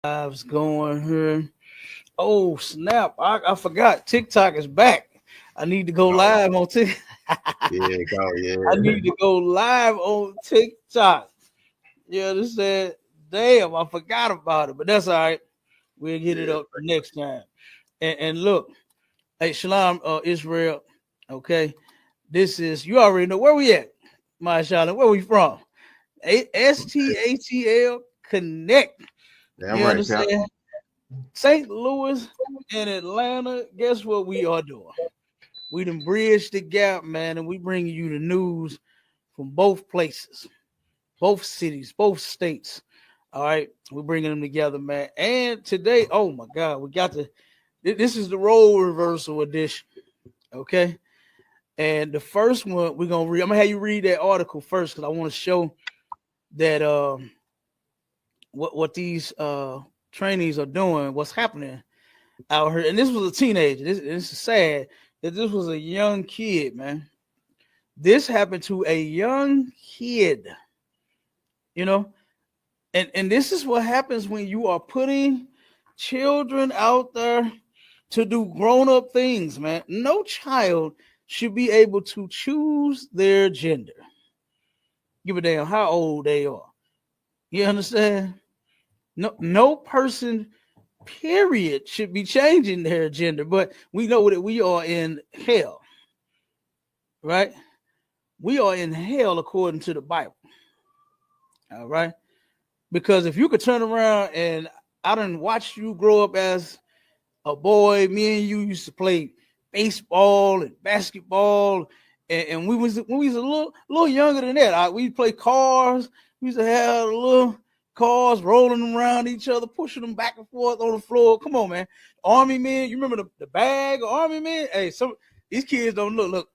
Lives going here. Oh snap! I forgot TikTok is back. I need to go Oh, live on TikTok. yeah, oh, I yeah. need to go live on TikTok. You understand? Damn, I forgot about it, but that's all right. We'll get it Yeah. up next time. And look, hey Shalom, Israel. Okay, this is you already know where we at, my Shalom. Where we from? STATL Connect. Damn You right, Cap. understand? St. Louis and Atlanta, guess what we are doing? We done bridged the gap, man, and we bringing you the news from both places, both cities, both states. All right, we're bringing them together, man. And today, oh my God, we got to. This is the role reversal edition, okay? And the first one we're gonna read. I'm gonna have you read that article first because I want to show that what these trainees are doing, what's happening out here. And this was a teenager. This is sad that this was a young kid, man. This happened to a young kid, you know. And this is what happens when you are putting children out there to do grown-up things, man. No child should be able to choose their gender. Give a damn how old they are. You understand? No person period should be changing their gender, but we know that we are in hell, right? We are in hell according to the Bible. All right. Because if you could turn around and I done watched you grow up as a boy, me and you used to play baseball and basketball, and we was when we was a little younger than that. We play cars. We used to have little cars rolling them around each other, pushing them back and forth on the floor. Come on, man. Army men, you remember the bag of Army men? Hey, some these kids don't look. Look,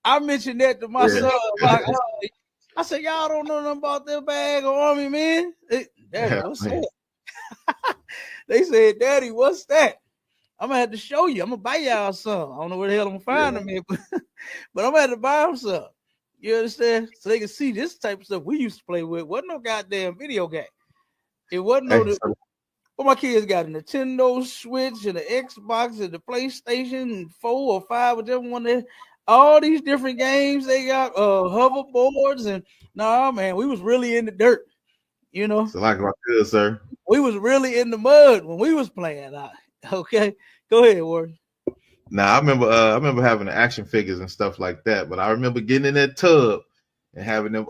I mentioned that to my Yeah. son. I said, y'all don't know nothing about their bag of Army men. Daddy, what's Man. that? They said, Daddy, what's that? I'm gonna have to show you. I'm gonna buy y'all some. I don't know where the hell I'm gonna Yeah. find them here, but I'm gonna have to buy them some. You understand? So they can see this type of stuff we used to play with. Wasn't no goddamn video game. It wasn't no. Hey, so, What my kids got a Nintendo Switch and the Xbox and the PlayStation 4 or 5, whichever one they. All these different games they got, hoverboards and nah, man, we was really in the dirt. You know, so like good, sir. we was really in the mud when we was playing. Okay, go ahead, Warren. Now I remember having the action figures and stuff like that, but I remember getting in that tub and having the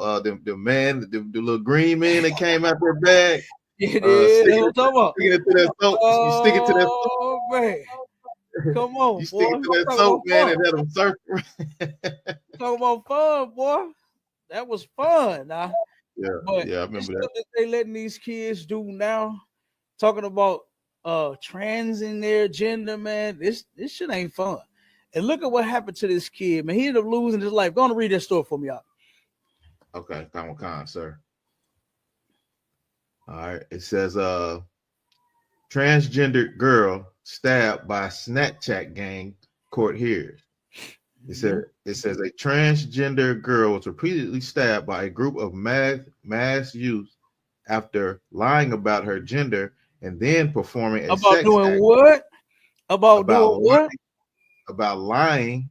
little green men that came out their bag, Yeah, that's what I'm talking about. sticking it to that soap. You stick it to that soap. Oh man, come on, You stick boy. it to that Talk soap, about man, fun. and let them surf. Talk about fun, boy. That was fun. Nah. Yeah, But yeah, I this remember stuff that. that they letting these kids do now, talking about trans in their gender, man. This shit ain't fun. And look at what happened to this kid, man. He ended up losing his life. Go on and read that story for me, y'all. Okay, con, sir. All right. It says transgender girl stabbed by Snapchat gang court hears. It says a transgender girl was repeatedly stabbed by a group of mass youth after lying about her gender and then performing a About sex doing act what? About doing about what? about lying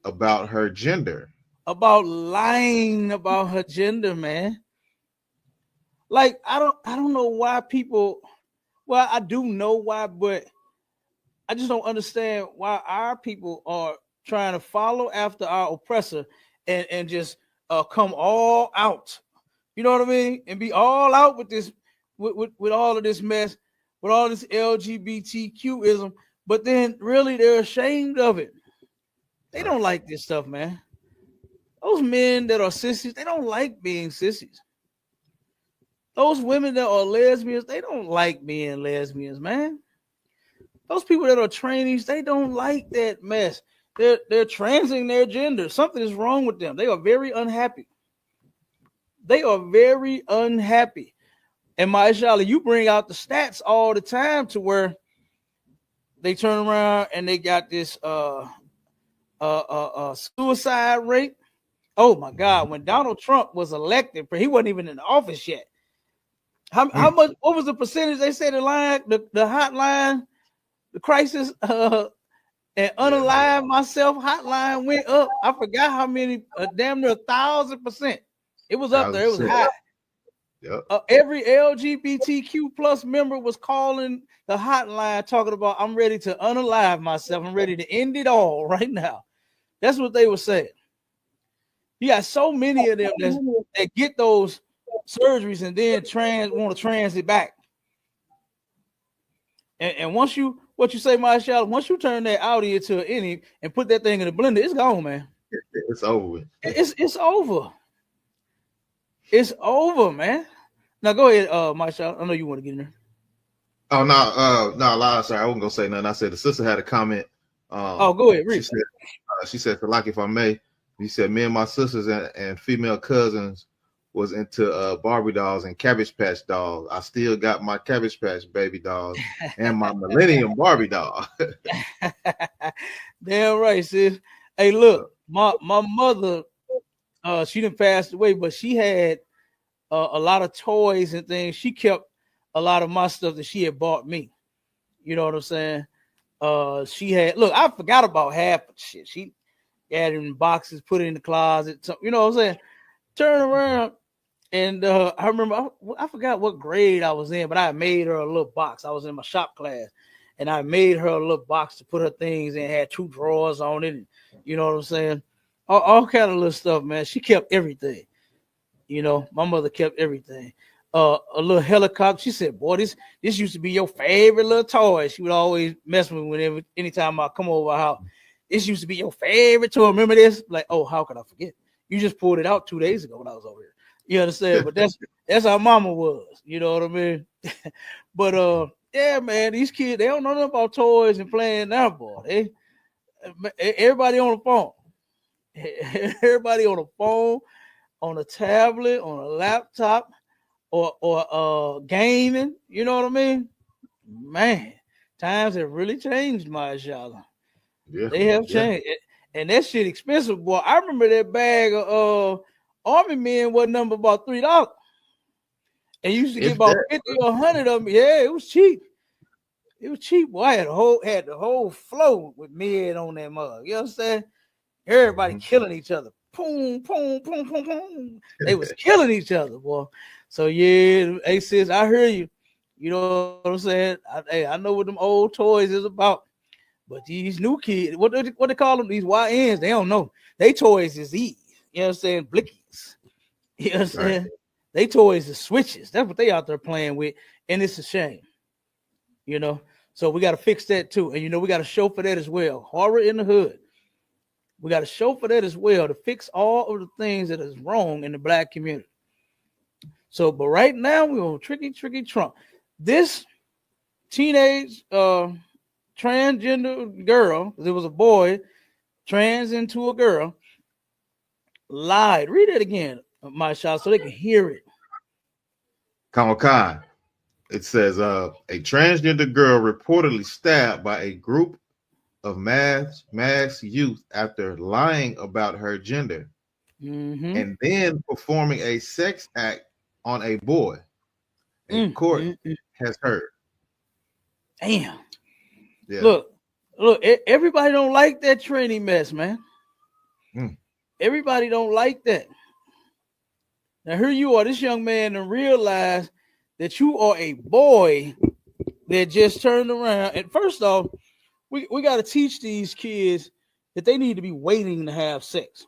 about her gender. About lying about her gender, man. Like I don't know why people. Well, I do know why, but I just don't understand why our people are trying to follow after our oppressor and just come all out. You know what I mean? And be all out with this, with all of this mess, with all this LGBTQism. But then really they're ashamed of it. They Right. don't like this stuff, man. Those men that are sissies, they don't like being sissies. Those women that are lesbians, they don't like being lesbians, man. Those people that are trainees, they don't like that mess. They're transing their gender. Something is wrong with them. They are very unhappy. They are very unhappy. And Maishala, you bring out the stats all the time to where they turn around and they got this suicide rate. Oh my God! When Donald Trump was elected, he wasn't even in office yet. How much? What was the percentage they said the line, the hotline, the crisis, and unalive myself hotline went up. I forgot how many, damn near 1,000%. It was up there. It was high. Yep. Every LGBTQ plus member was calling the hotline talking about, I'm ready to unalive myself. I'm ready to end it all right now. That's what they were saying. You got so many of them that get those surgeries and then want to transit back. And once you, what you say, Marshall, once you turn that Audi into an innie and put that thing in the blender, it's gone, man. It's over. It's over. It's over, man. Now go ahead, Marshall. I know you want to get in there. Oh no, sorry, I wasn't gonna say nothing. I said the sister had a comment. Go ahead, read. She said, for like if I may, he said me and my sisters and female cousins was into Barbie dolls and Cabbage Patch dolls. I still got my Cabbage Patch baby dolls and my Millennium Barbie doll. Damn right, sis. Hey, look, my mother, she done passed away, but she had a lot of toys and things. She kept a lot of my stuff that she had bought me. You know what I'm saying? She had, look, I forgot about half of the shit. She had it in boxes, put it in the closet. So, you know what I'm saying? Turn around. And I remember, I forgot what grade I was in, but I made her a little box. I was in my shop class, and I made her a little box to put her things in. Had 2 drawers on it. And, you know what I'm saying? All kind of little stuff, man. She kept everything. You know, my mother kept everything. A little helicopter. She said, boy, this used to be your favorite little toy. She would always mess with me anytime I come over her house. This used to be your favorite toy. Remember this? Like, oh, how could I forget? You just pulled it out 2 days ago when I was over here. You understand? But that's how mama was. You know what I mean? But yeah, man, these kids, they don't know nothing about toys and playing now, boy. Everybody on the phone. Everybody on the phone, on a tablet, on a laptop, or gaming. You know what I mean? Man, times have really changed, mashallah. Yeah, they have changed. And that shit expensive, boy. I remember that bag of Army men was number about $3. And you used to get about 50 or 100 of them. Yeah, it was cheap. It was cheap. Boy, I had the whole flow with men on that mug. You know what I'm saying? Everybody killing each other. Boom, boom, boom, boom, boom. They was killing each other, boy. So yeah, hey sis, I hear you. You know what I'm saying? I know what them old toys is about. But these new kids, what they call them? These YNs, they don't know. They toys is these. You know what I'm saying? Blickies. You know what I'm saying? They toys is switches. That's what they out there playing with. And it's a shame. You know? So we got to fix that too. And you know, we got to show for that as well. Horror in the hood. We got to show for that as well to fix all of the things that is wrong in the black community. So, but right now we're on Tricky Trump. This teenage transgender girl, there was a boy trans into a girl, lied. Read it again, my child, so they can hear it. Khan. It says a transgender girl reportedly stabbed by a group of mass youth after lying about her gender and then performing a sex act on a boy. A court has heard. Damn. Yeah. Look, everybody don't like that Tranny mess, man. Everybody don't like that. Now here you are, this young man, and realize that you are a boy that just turned around. And first off, we got to teach these kids that they need to be waiting to have sex.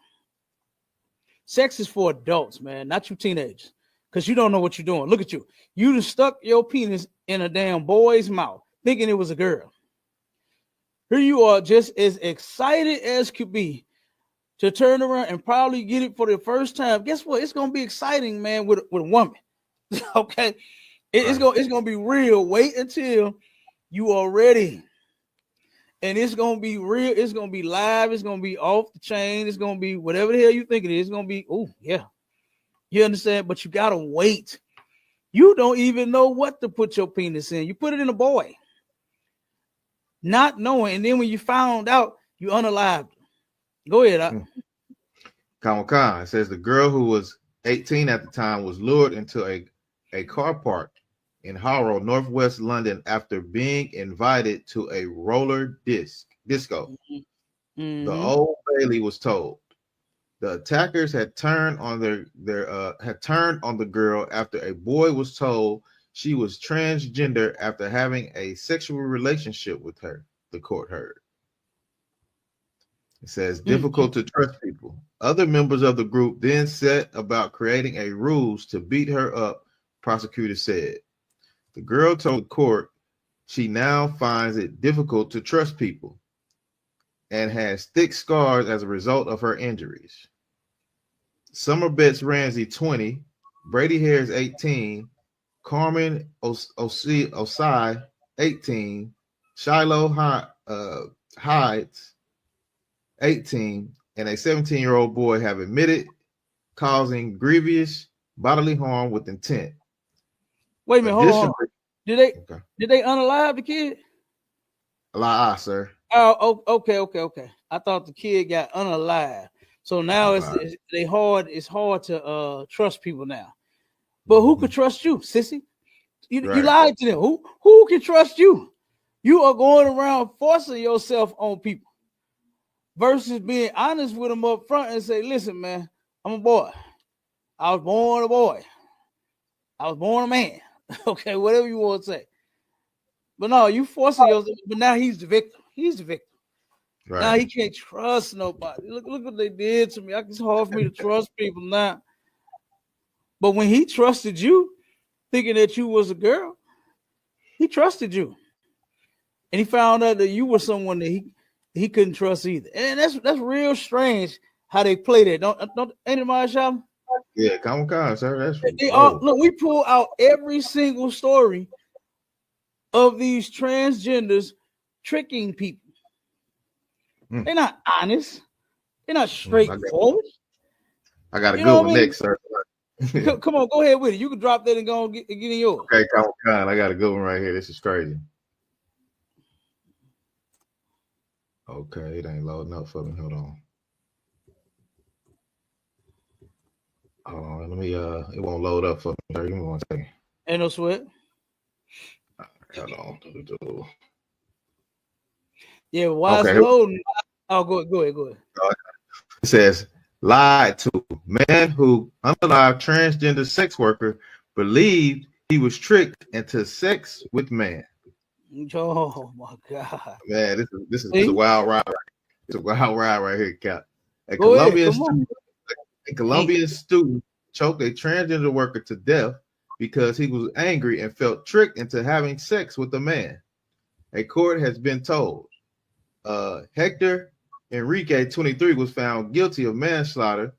Sex is for adults, man, not you teenagers, because you don't know what you're doing. Look at you. You just stuck your penis in a damn boy's mouth, thinking it was a girl. Here you are, just as excited as could be to turn around and probably get it for the first time. Guess what? It's gonna be exciting, man, with a woman. Okay, it's gonna be real. Wait until you are ready, and it's gonna be real. It's gonna be live. It's gonna be off the chain. It's gonna be whatever the hell you think it is. It's gonna be. Oh yeah, you understand? But you gotta wait. You don't even know what to put your penis in. You put it in a boy, not knowing, and then when you found out, you unalived. Go ahead. Khan says the girl who was 18 at the time was lured into a car park in Harrow, northwest London, after being invited to a roller disco. Mm-hmm. The Old Bailey was told. The attackers had turned on the girl after a boy was told she was transgender after having a sexual relationship with her, the court heard. It says difficult to trust people. Other members of the group then set about creating a ruse to beat her up, prosecutors said. The girl told the court she now finds it difficult to trust people and has thick scars as a result of her injuries. Summer Betts Ramsey, 20, Brady Harris, 18, Carmen Osai, 18, Shiloh Hides, 18, and a 17-year-old boy have admitted causing grievous bodily harm with intent. Wait a minute, hold on. Did they unalive the kid? Sir. Oh, okay. I thought the kid got unalive. So now it's hard to trust people now. But who could trust you, sissy? You lied to them. Who can trust you? You are going around forcing yourself on people versus being honest with them up front and say, listen, man, I'm a boy. I was born a boy. I was born a man. Okay, whatever you want to say. But no, you forcing yourself. But now he's the victim. He's the victim. Right. Now he can't trust nobody. Look what they did to me. It's hard for me to trust people now. But when he trusted you, thinking that you was a girl, he trusted you. And he found out that you were someone that he couldn't trust either. And that's real strange how they play that. Don't anybody shout? Yeah, come on, sir. Look, we pull out every single story of these transgenders tricking people. They're not honest. They're not straightforward. I got to go next, sir. Come on, go ahead with it. You can drop that and go and get in yours. Okay, come on. I got a good one right here. This is crazy. Okay, it ain't loading up for me. Hold on. Let me it won't load up for me. Give me 1 second. Ain't no sweat. Hold on. Yeah, why it's loading? Oh, go ahead. It says lied to man who unalived transgender sex worker believed he was tricked into sex with man. Oh my God, man, this is a wild ride. It's a wild ride right here, Cap. A Colombian student choked a transgender worker to death because he was angry and felt tricked into having sex with a man. A court has been told. Hector Enrique, 23, was found guilty of manslaughter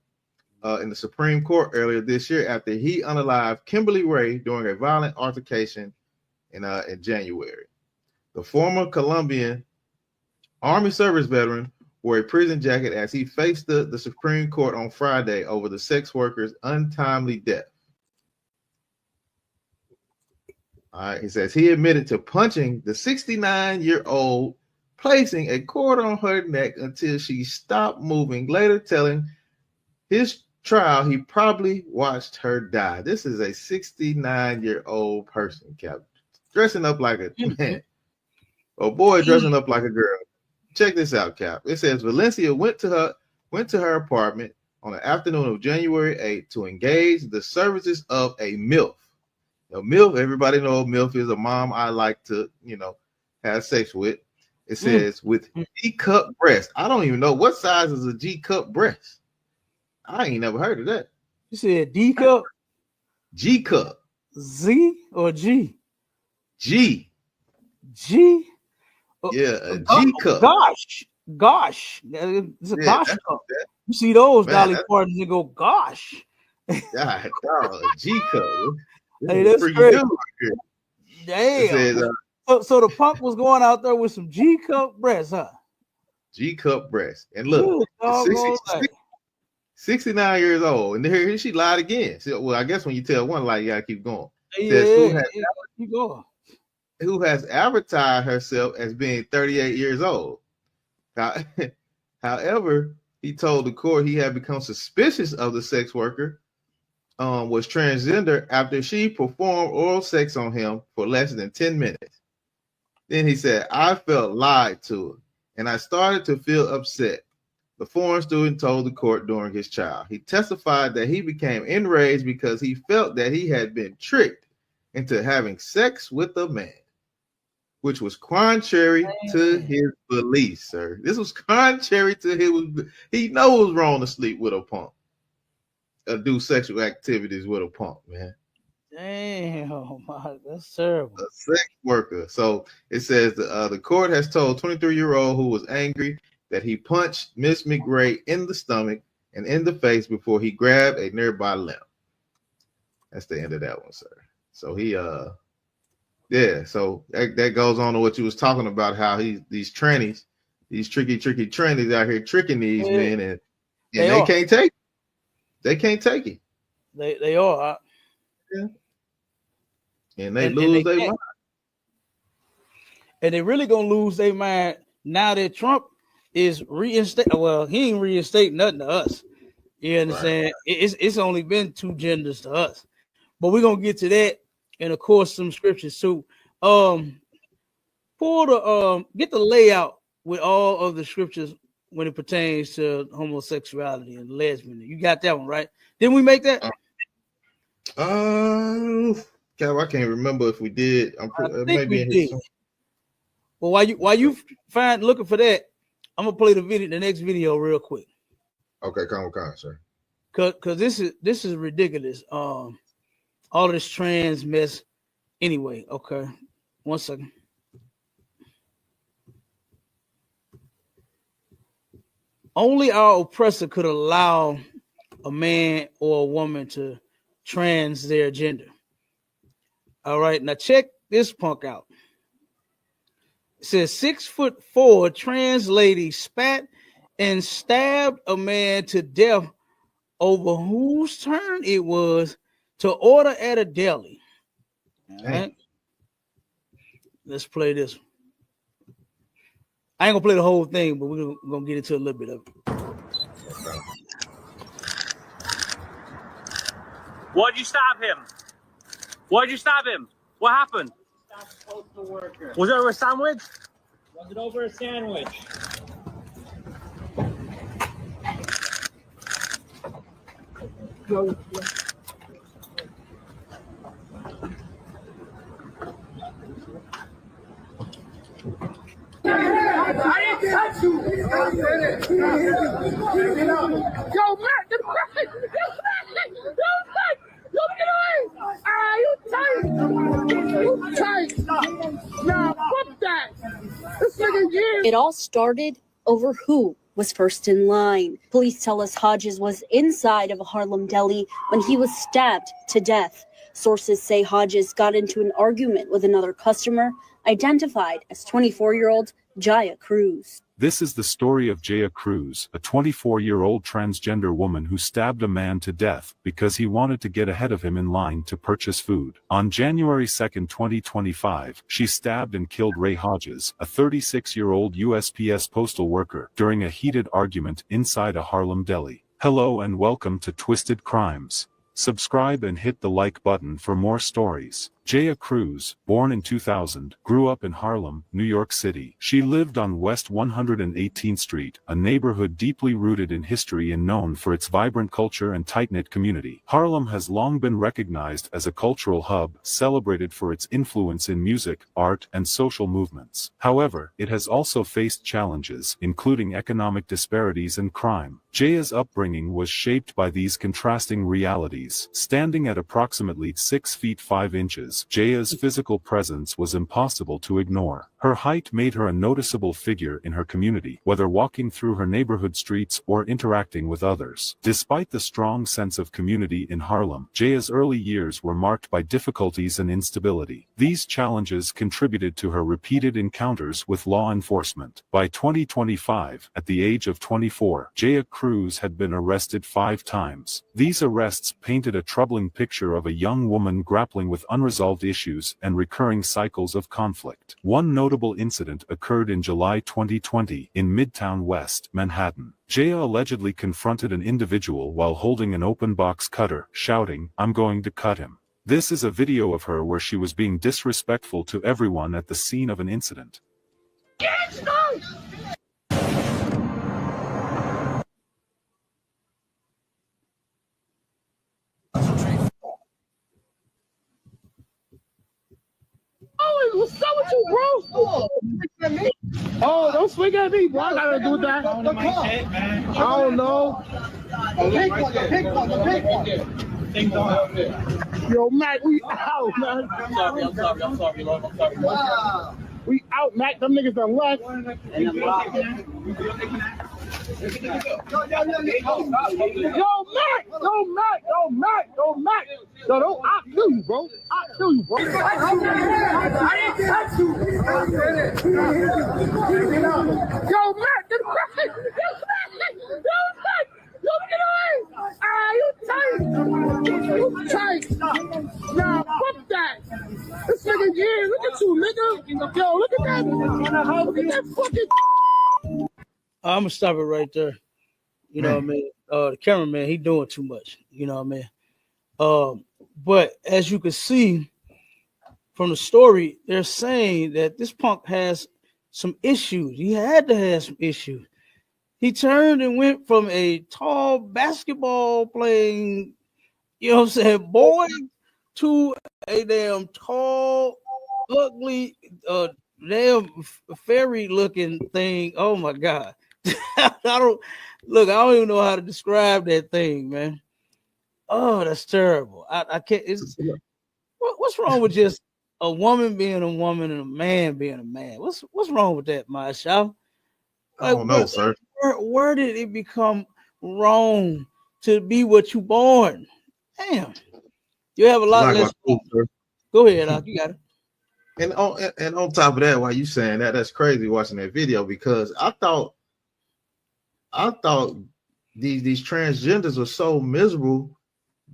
in the Supreme Court earlier this year after he unalived Kimberly Ray during a violent altercation in January. The former Colombian Army service veteran wore a prison jacket as he faced the Supreme Court on Friday over the sex worker's untimely death. All right, he says he admitted to punching the 69-year-old, placing a cord on her neck until she stopped moving, later telling his trial he probably watched her die. This is a 69-year-old person, Captain, dressing up like a man. A boy dressing up like a girl. Check this out, Cap. It says Valencia went to her apartment on the afternoon of January 8th to engage the services of a MILF. A MILF, everybody knows MILF is a mom I like to, have sex with. It says with G-cup breast. I don't even know what size is a G-cup breast. I ain't never heard of that. You said D-cup? G-cup. Z or G? G. G? Yeah, a G-cup. Gosh. It's a gosh cup. You see those Dolly Partons and go, gosh. God, a G-cup. Hey, that's crazy. Damn. So the punk was going out there with some G-cup breasts, huh? G-cup breasts. And look, 69 years old. And here she lied again. So, well, I guess when you tell one lie, you got to keep going. Keep going. Who has advertised herself as being 38 years old. However, he told the court he had become suspicious of the sex worker was transgender after she performed oral sex on him for less than 10 minutes. Then he said, I felt lied to, and I started to feel upset. The foreign student told the court during his trial. He testified that he became enraged because he felt that he had been tricked into having sex with a man, which was contrary to his beliefs, sir. This was contrary to his. He knows it was wrong to sleep with a punk, do sexual activities with a punk, man. Damn, that's terrible. A sex worker. So it says the court has told 23-year-old who was angry that he punched Miss McRae in the stomach and in the face before he grabbed a nearby limb. That's the end of that one, sir. So he so that goes on to what you was talking about, how these trannies, these tricky trannies out here tricking these men, and they can't take it. They can't take it. They are. Yeah. And they lose their mind. And they really gonna lose their mind now that Trump is reinstated. Well, he ain't reinstating nothing to us. You understand? Right. It's only been two genders to us. But we're gonna get to that, and of course some scriptures too. Pull the get the layout with all of the scriptures when it pertains to homosexuality and lesbian. You got that one, right? Didn't we make that? I can't remember if we did. Maybe we did. Well, while you looking for that, I'm gonna play the next video real quick. Okay, come on, sir. Cause this is ridiculous. All of this trans mess. Anyway, okay. 1 second. Only our oppressor could allow a man or a woman to trans their gender. All right, now check this punk out. It says 6'4" trans lady spat and stabbed a man to death over whose turn it was to order at a deli. All right. Let's play this. I ain't gonna play the whole thing, but we're gonna get into a little bit of it. Why'd you stab him? Why'd you stab him? What happened? Postal worker. Was it over a sandwich? Was it over a sandwich? I didn't touch you. Yo, Matt, get away! Yo, get away! You tight? You tight? Nah, fuck that. This nigga here. It all started over who was first in line. Police tell us Hodges was inside of a Harlem deli when he was stabbed to death. Sources say Hodges got into an argument with another customer, identified as 24-year-old Jaya Cruz. This is the story of Jaya Cruz, a 24-year-old transgender woman who stabbed a man to death because he wanted to get ahead of him in line to purchase food. On January 2, 2025, she stabbed and killed Ray Hodges, a 36-year-old USPS postal worker, during a heated argument inside a Harlem deli. Hello and welcome to Twisted Crimes. Subscribe and hit the like button for more stories. Jaya Cruz, born in 2000, grew up in Harlem, New York City. She lived on West 118th Street, a neighborhood deeply rooted in history and known for its vibrant culture and tight-knit community. Harlem has long been recognized as a cultural hub, celebrated for its influence in music, art, and social movements. However, it has also faced challenges, including economic disparities and crime. Jaya's upbringing was shaped by these contrasting realities. Standing at approximately 6 feet 5 inches, Jaya's physical presence was impossible to ignore. Her height made her a noticeable figure in her community, whether walking through her neighborhood streets or interacting with others. Despite the strong sense of community in Harlem, Jaya's early years were marked by difficulties and instability. These challenges contributed to her repeated encounters with law enforcement. By 2025, at the age of 24, Jaya Cruz had been arrested 5 times. These arrests painted a troubling picture of a young woman grappling with unresolved unresolved issues and recurring cycles of conflict. One notable incident occurred in July 2020 in Midtown West, Manhattan. Jaya allegedly confronted an individual while holding an open box cutter, shouting, "I'm going to cut him." This is a video of her where she was being disrespectful to everyone at the scene of an incident. What's up with you, bro? Oh, don't swing at me, bro. I gotta do that. I don't know. Yo, Mac, we out, man. I'm sorry, Lord. I'm sorry. Wow. We out, Mac. Them niggas done left. Yo, Mac. Yo, don't, I'll kill you, bro. I didn't touch you. Yo, Mac, get back. Yo, Mac. Yo, get away. You tight. Nah, fuck that. This nigga, yeah, look at you, nigga. Yo, look at that. Look at that fucking. I'm gonna stop it right there. You know what I mean? The cameraman, he doing too much. You know what I mean? But as you can see from the story, they're saying that this punk has some issues. He had to have some issues. He turned and went from a tall basketball playing, you know what I'm saying, boy to a damn tall, ugly, damn fairy looking thing. Oh my God. I don't even know how to describe that thing, man. Oh, that's terrible. I can't. What's wrong with just a woman being a woman and a man being a man? What's wrong with that, Masha? I don't know, sir. Where did it become wrong to be what you born? Damn, you have a lot less. Go ahead, Doc, you got it. And on top of that, while you saying that, that's crazy watching that video, because I thought these transgenders are so miserable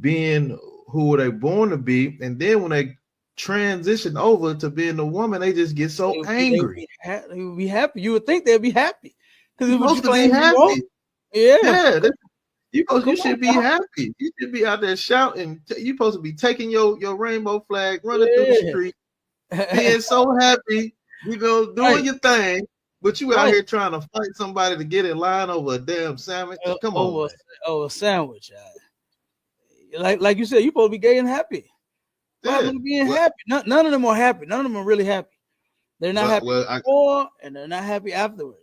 being who were they born to be, and then when they transition over to being a woman, they just get so angry. They would be happy. You would think they'd be happy because you're supposed to be happy. Yeah. You should be happy. You should be out there shouting. You're supposed to be taking your rainbow flag, running through the street, being so happy, doing your thing. But you out here trying to fight somebody to get in line over a damn sandwich. Come on, a sandwich. Like you said, you're supposed to be gay and happy. Being happy. None of them are happy. None of them are really happy. They're not happy before, and they're not happy afterwards.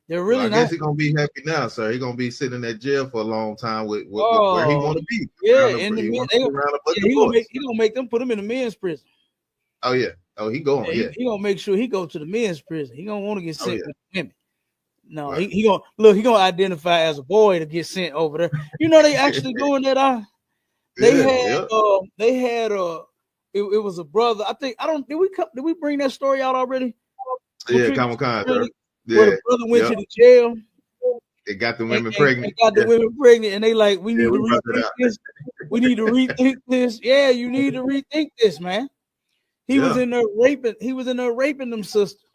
They're really not. I guess he's gonna be happy now, sir. He's gonna be sitting in that jail for a long time with where he want to be. Yeah, he gonna make them put him in the men's prison. Oh yeah. Oh, he going. Yeah, he gonna make sure he go to the men's prison. He gonna want to get sent with women. No, right. he gonna identify as a boy to get sent over there. You know they actually doing that. They had it was a brother. Did we bring that story out already? Yeah, Comic-Con. Where the brother went to the jail. They got the women pregnant. They got the women pregnant, and they like, we need to rethink this. We need to rethink this. Yeah, you need to rethink this, man. He was in there raping. He was in there raping them sisters.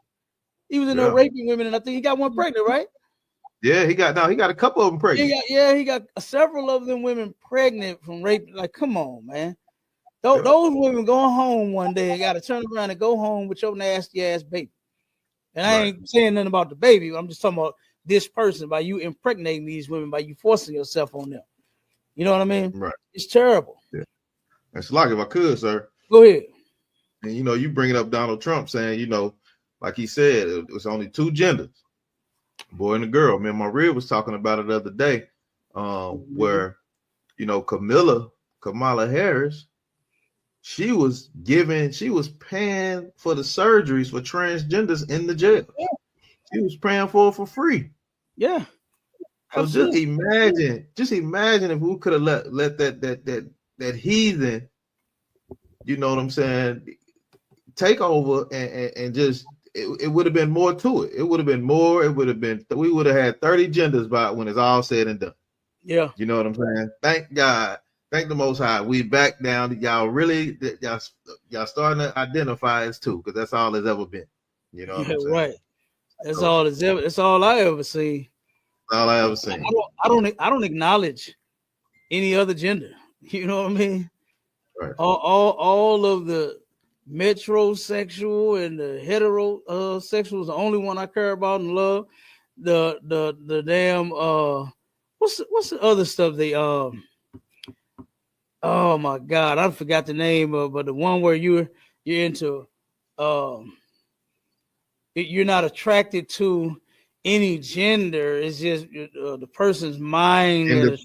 He was in there raping women, and I think he got one pregnant, right? Yeah, he got a couple of them pregnant. He got several of them women pregnant from rape. Like, come on, man. Those women going home one day got to turn around and go home with your nasty ass baby. And I ain't saying nothing about the baby. I'm just talking about this person, by you impregnating these women, by you forcing yourself on them. You know what I mean? Right. It's terrible. Yeah. It's like, if I could, sir. Go ahead. And you bringing up Donald Trump saying, like he said, it was only two genders, boy and a girl. Man, my rib was talking about it the other day, where Kamala Harris, she was paying for the surgeries for transgenders in the jail. Yeah. She was paying for free. Yeah. So just imagine if we could have let that heathen, you know what I'm saying, take over and just it would have been more to it. It would have been more. We would have had 30 genders by when it's all said and done. Yeah. You know what I'm saying? Thank God Thank the Most High. We back down. Y'all really, y'all starting to identify as two, because that's all it's ever been. You know what I'm saying? Right. That's all it's ever. That's all I ever seen. All I ever seen. I don't acknowledge any other gender. You know what I mean? Right. All of the metrosexual and the heterosexual is the only one I care about and love. The damn what's the other stuff they oh my god, I forgot the name of, but the one where you're into you're not attracted to any gender. It's just the person's mind.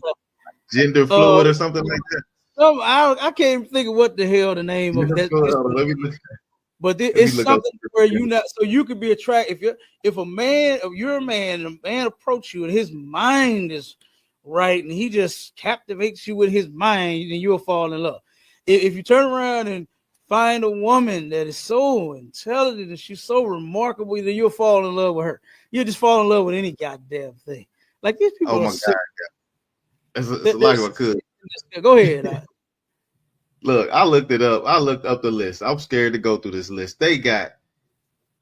Gender fluid or something like that. I can't even think of what the hell the name of that is. But it's something where you not, so you could be attracted. If you're a man, and a man approach you and his mind is right and he just captivates you with his mind, then you'll fall in love. If you turn around and find a woman that is so intelligent and she's so remarkable, then you'll fall in love with her. You'll just fall in love with any goddamn thing. Like these people. Oh my God. It's like I could. Go ahead. Look, I looked it up. I looked up the list. I'm scared to go through this list. They got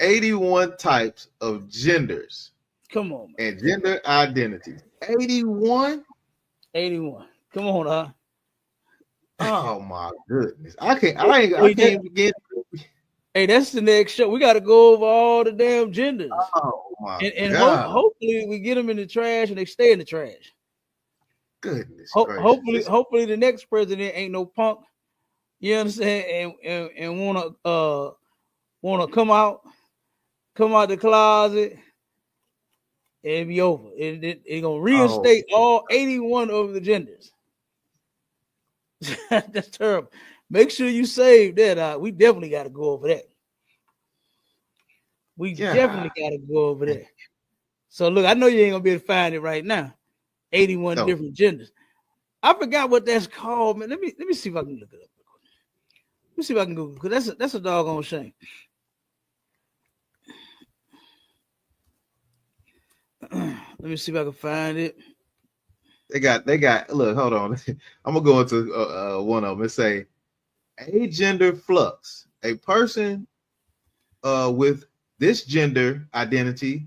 81 types of genders. Come on, man. And gender identities. 81? 81. Come on, Oh my goodness. I can't begin. Hey, that's the next show. We got to go over all the damn genders. Oh my and God. hopefully we get them in the trash and they stay in the trash. Goodness. Hopefully the next president ain't no punk. You understand? And wanna come out the closet and be over. It gonna reinstate all 81 of the genders. That's terrible. Make sure you save that. We definitely got to go over that. Definitely got to go over that. So look, I know you ain't gonna be able to find it right now. 81 different genders. I forgot what that's called, man. Let me see if I can look it up. Let me see if I can Google, because that's a doggone shame. Let me see if I can find it. They got. Look, hold on. I'm gonna go into one of them and say, agender flux. A person with this gender identity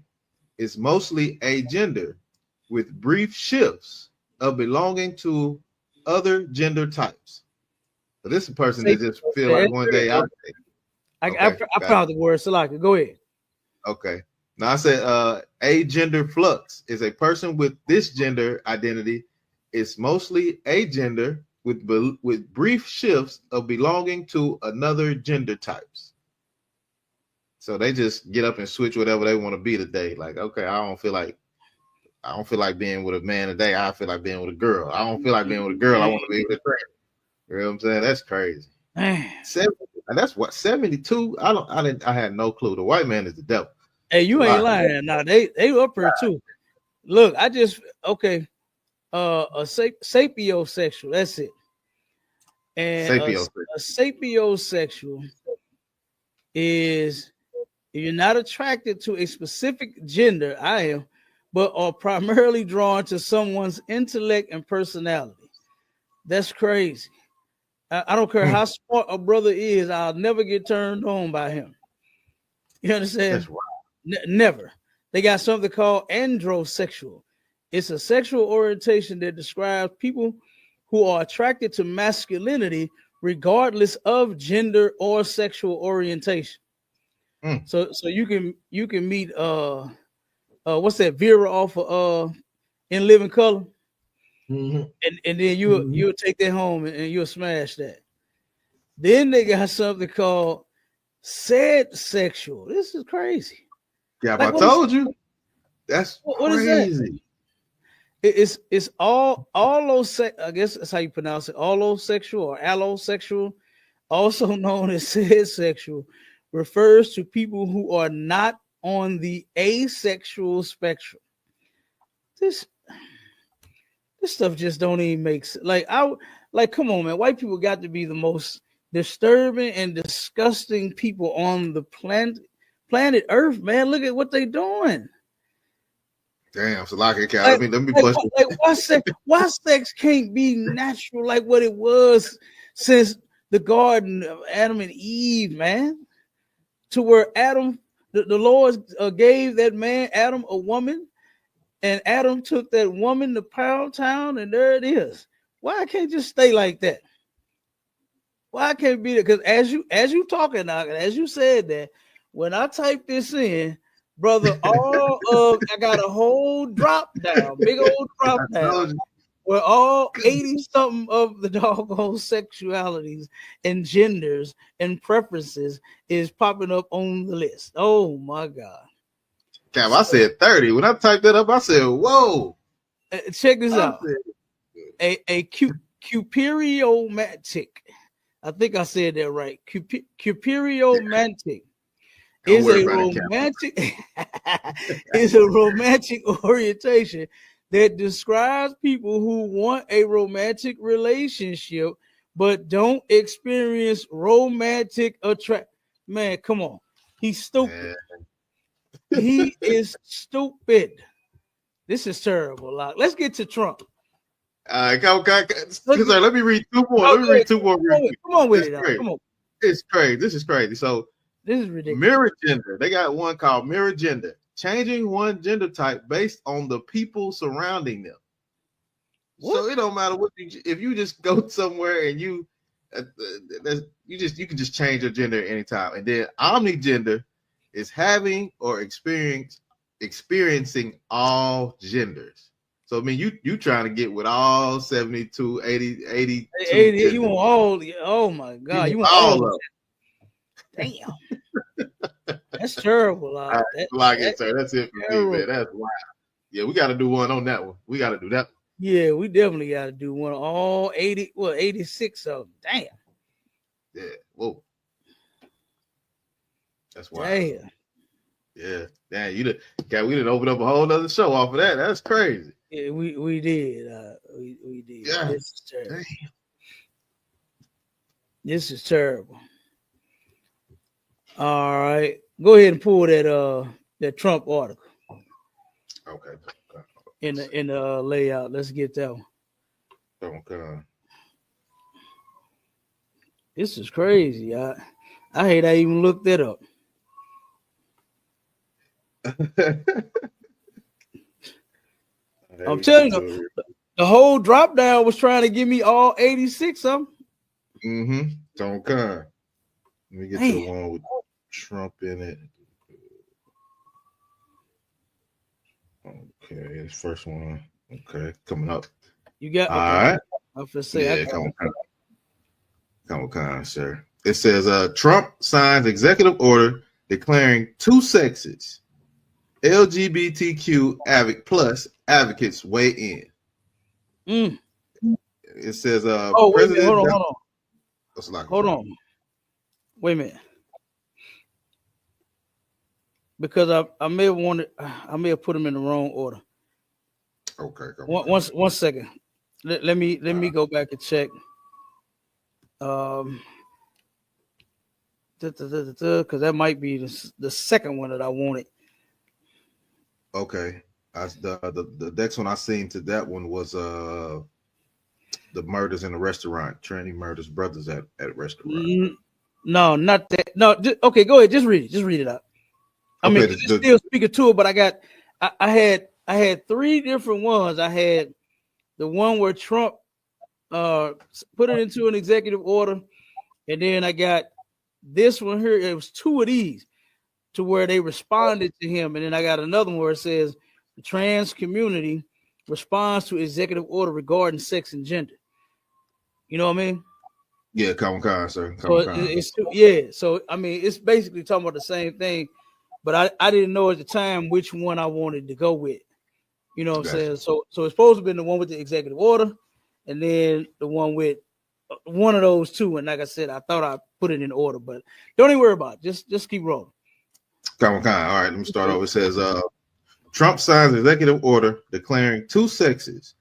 is mostly agender, with brief shifts of belonging to other gender types. So this is a person that just feel like one day I found the word Salaka. Go ahead. Okay. Now I said agender flux is a person with this gender identity. It's mostly agender with brief shifts of belonging to another gender types. So they just get up and switch whatever they want to be today. Like, okay, I don't feel like being with a man today. I feel like being with a girl. I don't feel like being with a girl. I want to be with a friend. You know what I'm saying? That's crazy. 70, and that's what 72. I had no clue. The white man is the devil. Hey, you ain't lying. Now they up here too. Look, a sapiosexual. That's it. And a sapiosexual is if you're not attracted to a specific gender, I am, but are primarily drawn to someone's intellect and personality. That's crazy. I don't care how smart a brother is, I'll never get turned on by him. You understand? That's wild. Never. They got something called androsexual. It's a sexual orientation that describes people who are attracted to masculinity regardless of gender or sexual orientation. So you can meet what's that, Vera off of In Living Color? Mm-hmm. And then you'll take that home and you'll smash that. Then they got something called said sexual. This is crazy. Yeah, like, I told you. That's what crazy. Is that? It's all those. I guess that's how you pronounce it. Allosexual or allosexual, also known as said sexual, refers to people who are not on the asexual spectrum. This stuff just don't even make sense. Like, come on, man. White people got to be the most disturbing and disgusting people on the planet Earth, man. Look at what they doing. Damn, so like, Like, let me like, bust why sex can't be natural like what it was since the garden of Adam and Eve, man? To where Adam, the Lord gave that man Adam a woman, and Adam took that woman to Pound Town, and there it is. Why I can't just stay like that? Why I can't be there? Because as you talking now, as you said that, when I type this in, brother, I got a whole drop down, big old drop down, where all 80 something of the doggone sexualities and genders and preferences is popping up on the list. Oh my God. Cap, I said 30. When I typed that up, I said, whoa. Check this out. A cuperiomantic. I think I said that right. Cuperiomantic is a romantic is a romantic orientation that describes people who want a romantic relationship but don't experience romantic attraction. Man, come on. He's stupid. He is stupid. This is terrible. Let's get to Trump. Let me read two more. Let me read two more. Come on with it. Come on. It's crazy. This is crazy. So this is ridiculous. Mirror gender. They got one called mirror gender. Changing one gender type based on the people surrounding them. What? So it don't matter what if you just go somewhere and you can just change your gender at any time. And then omnigender is having or experiencing all genders. So I mean you trying to get with all 72, 80 you want all, oh my God, you want all of them. Damn. That's terrible. That's it for me, man. That's wild. Yeah, we got to do one on that one. We got to do that. Yeah, we definitely got to do one. All 86 of them. Damn. Yeah. Whoa. That's wild. Damn. Yeah. Damn. We didn't open up a whole other show off of that. That's crazy. Yeah, we did. We did. Yeah. This is terrible. Damn. This is terrible. All right, go ahead and pull that Trump article. Okay. In the layout, let's get that one. Okay. This is crazy. I hate I even looked that up. I'm telling you, the whole drop down was trying to give me all 86 of them. Okay. Let me get to the one with Trump in it. Okay, this first one. Okay, coming up. You got all right. I was gonna say, come on, sir. It says Trump signs executive order declaring two sexes. LGBTQ plus advocates weigh in. It says President. Hold on. Hold on. Wait a minute. Because I may have put them in the wrong order. Okay. One second. Let me go back and check. Because that might be the second one that I wanted. Okay. The next one I seen to that one was the murders in the restaurant. Tranny murders brothers at restaurant. No, not that. No, okay, go ahead. Just read it. Just read it out. I mean, it's still speaking to it, but I had three different ones. I had the one where Trump put it into an executive order, and then I got this one here. It was two of these to where they responded to him, and then I got another one where it says the trans community responds to executive order regarding sex and gender. You know what I mean? Yeah, come on, sir. So I mean, it's basically talking about the same thing, but I didn't know at the time which one I wanted to go with. You know what I'm saying? So it's supposed to be the one with the executive order, and then the one with one of those two. And like I said, I thought I put it in order, but don't even worry about it. Just keep rolling. Come on. All right, let me start over. It says Trump signs executive order declaring two sexes.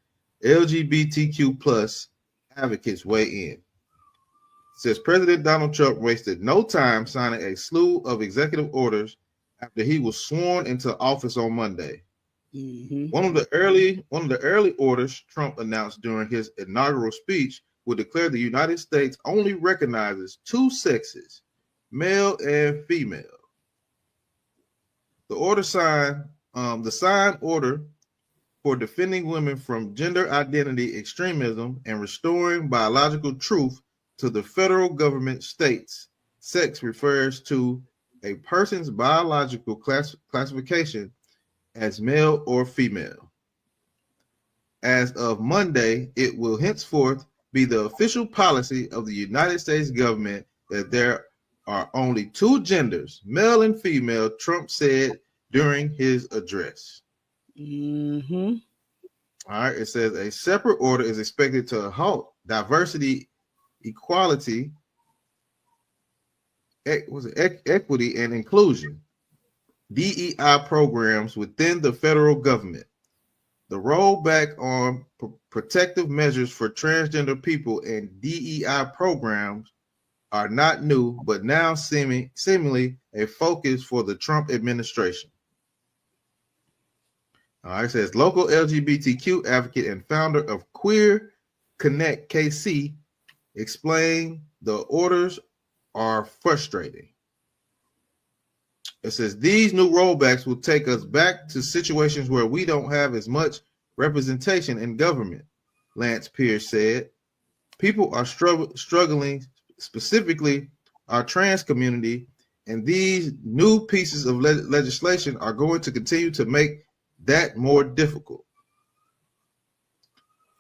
LGBTQ plus advocates weigh in. It says President Donald Trump wasted no time signing a slew of executive orders after he was sworn into office on Monday. Mm-hmm. One of the early orders Trump announced during his inaugural speech would declare the United States only recognizes two sexes, male and female. The signed order for defending women from gender identity extremism and restoring biological truth to the federal government states sex refers to a person's biological classification as male or female. As of Monday, it will henceforth be the official policy of the United States government that there are only two genders, male and female, Trump said during his address. Mm-hmm. All right, it says a separate order is expected to halt diversity, equality, equity, and inclusion, DEI programs within the federal government. The rollback on protective measures for transgender people and DEI programs are not new, but now seemingly a focus for the Trump administration. All right, it says local LGBTQ advocate and founder of Queer Connect KC explained the orders are frustrating. It says these new rollbacks will take us back to situations where we don't have as much representation in government, Lance Pierce said. People are struggling, specifically our trans community, and these new pieces of legislation are going to continue to make that more difficult.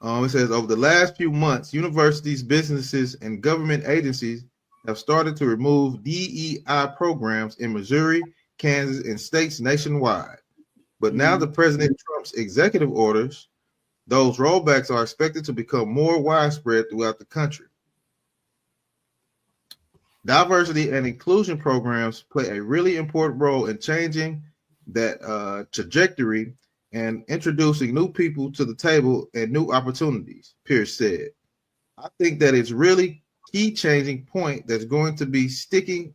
It says over the last few months, universities, businesses, and government agencies have started to remove DEI programs in Missouri, Kansas, and states nationwide. But now the President Trump's executive orders, those rollbacks are expected to become more widespread throughout the country. Diversity and inclusion programs play a really important role in changing that trajectory and introducing new people to the table and new opportunities, Pierce said. I think that it's really key changing point that's going to be sticking.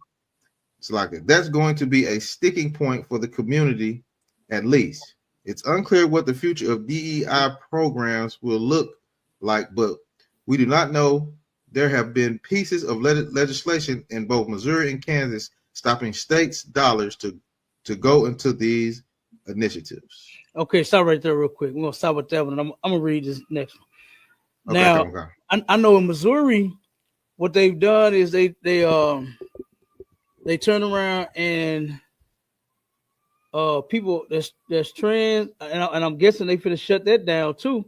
It's like that's going to be a sticking point for the community, at least. It's unclear what the future of DEI programs will look like, but we do not know. There have been pieces of legislation in both Missouri and Kansas stopping states' dollars to go into these initiatives. Okay, stop right there real quick. We're gonna stop with that one. I'm gonna read this next one. Okay, now, okay. I know in Missouri, what they've done is they turn around and people that's trans, and I'm guessing they finna shut that down too,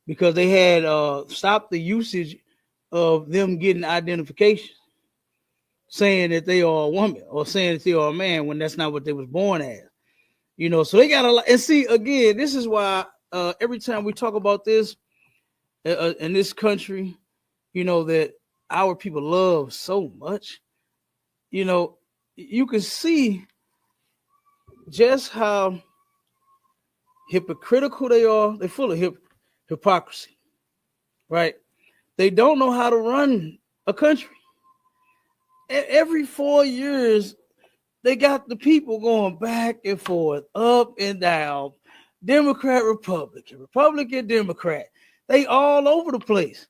because they had stopped the usage of them getting identification, saying that they are a woman or saying that they are a man when that's not what they was born as. You know, so they got a lot. And see, again, this is why every time we talk about this in this country, you know, that our people love so much, you know, you can see just how hypocritical they are. They're full of hypocrisy, right? They don't know how to run a country. Every 4 years, they got the people going back and forth, up and down, Democrat, Republican, Republican, Democrat. They all over the place.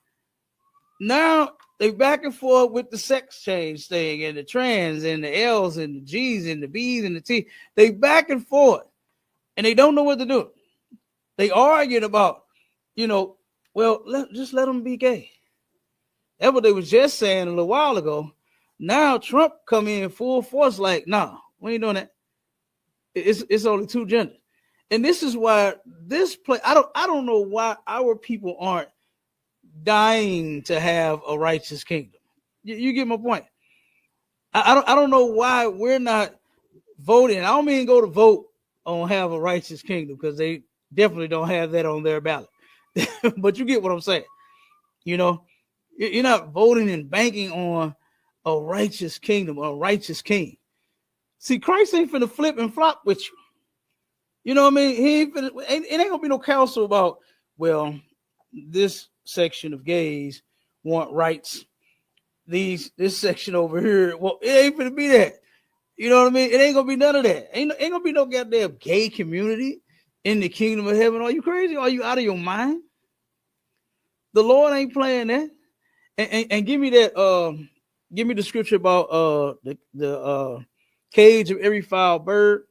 Now they back and forth with the sex change thing and the trans and the L's and the G's and the B's and the T. They back and forth, and they don't know what to do. They arguing about, you know, well, just let them be gay. That's what they was just saying a little while ago. Now Trump come in full force, like, nah, we ain't doing that. It's only two genders, and this is why this play. I don't know why our people aren't dying to have a righteous kingdom. You get my point. I don't know why we're not voting. I don't mean go to vote on have a righteous kingdom, because they definitely don't have that on their ballot. But you get what I'm saying. You know, you're not voting and banking on a righteous kingdom, a righteous king. See, Christ ain't finna flip and flop with you. You know what I mean? He ain't finna, it ain't gonna be no counsel about, well, this section of gays want rights. This section over here, well, it ain't finna be that. You know what I mean? It ain't gonna be none of that. Ain't gonna be no goddamn gay community in the kingdom of heaven. Are you crazy? Are you out of your mind? The Lord ain't playing that. And give me that. Give me the scripture about the cage of every foul bird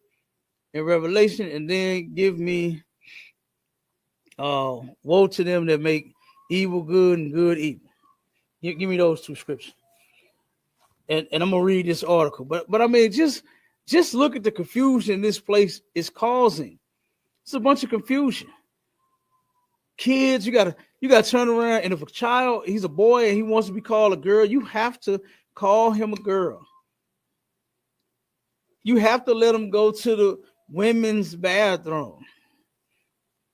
in Revelation, and then give me woe to them that make evil good and good evil. Give me those two scriptures. And I'm gonna read this article. But I mean, just look at the confusion this place is causing. It's a bunch of confusion. Kids, you gotta turn around, and if a child, he's a boy and he wants to be called a girl, you have to call him a girl. You have to let him go to the women's bathroom.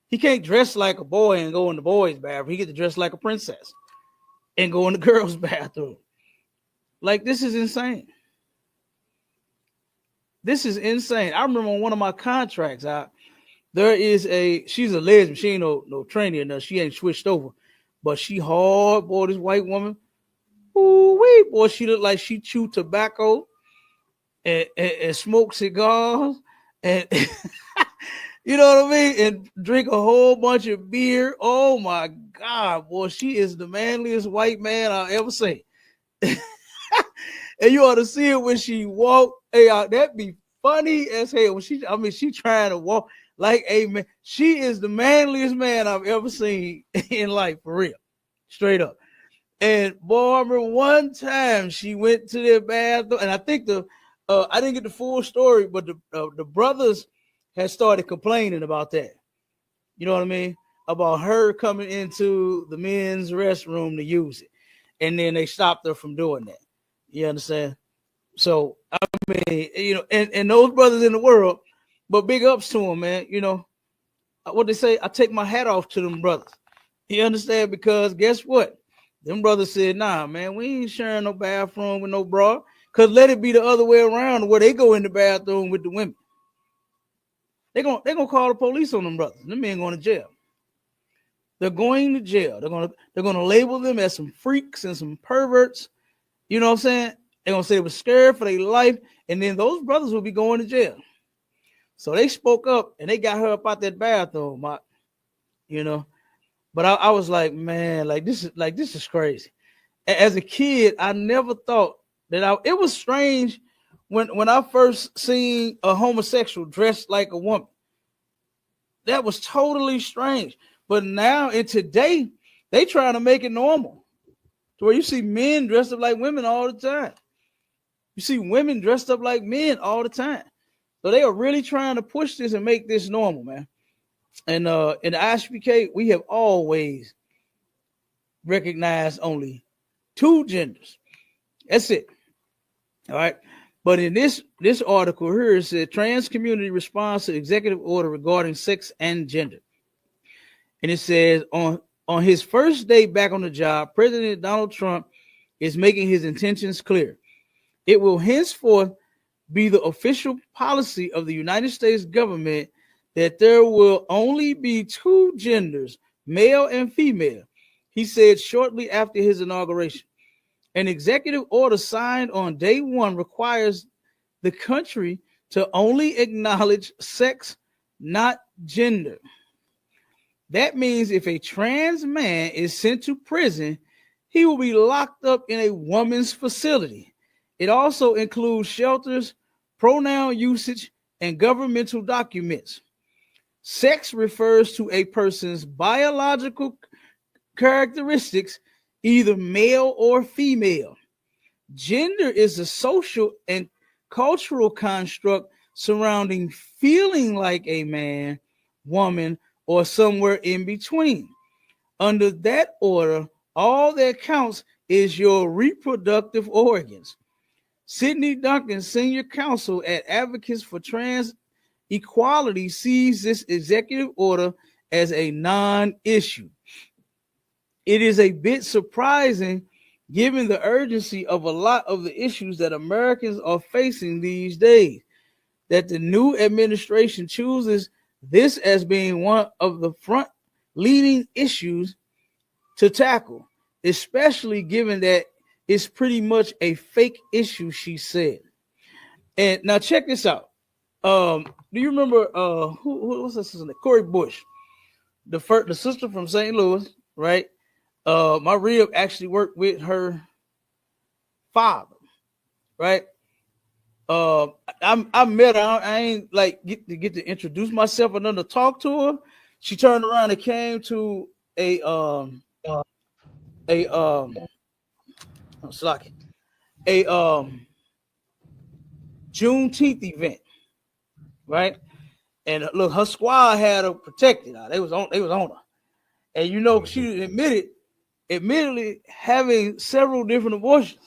He can't dress like a boy and go in the boys' bathroom. He gets to dress like a princess and go in the girls' bathroom. Like, this is insane. This is insane. I remember on one of my contracts, she's a lesbian. She ain't no Tranny or nothing. She ain't switched over. But she hard, boy, this white woman. Ooh-wee, boy, she looked like she chewed tobacco and smoked cigars and you know what I mean? And drink a whole bunch of beer. Oh my God, boy, she is the manliest white man I've ever seen. And you ought to see it when she walk. Hey, that'd be funny as hell. When she trying to walk like a man. She is the manliest man I've ever seen in life, for real. Straight up. And boy, I remember one time she went to their bathroom, and I think I didn't get the full story, but the brothers had started complaining about that. You know what I mean? About her coming into the men's restroom to use it. And then they stopped her from doing that. You understand? So, I mean, you know, and those brothers in the world, but big ups to them, man. You know, what they say, I take my hat off to them brothers. You understand? Because guess what? Them brothers said, nah, man, we ain't sharing no bathroom with no bra. Because let it be the other way around where they go in the bathroom with the women. They're gonna call the police on them brothers. Them men going to jail. They're going to jail. They're gonna label them as some freaks and some perverts. You know what I'm saying? They're gonna say they were scared for their life, and then those brothers will be going to jail. So they spoke up and they got her up out that bathroom, you know. But I was like, man, this is crazy. As a kid, I never thought that it was strange when I first seen a homosexual dressed like a woman. That was totally strange. But now in today, they trying to make it normal. To where you see men dressed up like women all the time. You see women dressed up like men all the time. So they are really trying to push this and make this normal, man. And in the ISUPK, we have always recognized only two genders. That's it. All right. But in this article here, it said trans community responds to executive order regarding sex and gender. And it says on his first day back on the job, President Donald Trump is making his intentions clear. It will henceforth be the official policy of the United States government that there will only be two genders, male and female, he said shortly after his inauguration. An executive order signed on day one requires the country to only acknowledge sex, not gender. That means if a trans man is sent to prison, he will be locked up in a woman's facility. It also includes shelters, pronoun usage, and governmental documents. Sex refers to a person's biological characteristics, either male or female. Gender is a social and cultural construct surrounding feeling like a man, woman, or somewhere in between. Under that order, all that counts is your reproductive organs. Sidney Duncan, senior counsel at Advocates for Trans Equality, sees this executive order as a non-issue. It is a bit surprising given the urgency of a lot of the issues that Americans are facing these days, that the new administration chooses this as being one of the front leading issues to tackle, especially given that it's pretty much a fake issue, she said. And now check this out. Do you remember who was this? Corey Bush, the sister from St. Louis, right? My rib actually worked with her father, right? I met her. I ain't like get to introduce myself and then to talk to her. She turned around and came to a Juneteenth event, right? And look, her squad had her protected. They was on her, and you know she admittedly having several different abortions.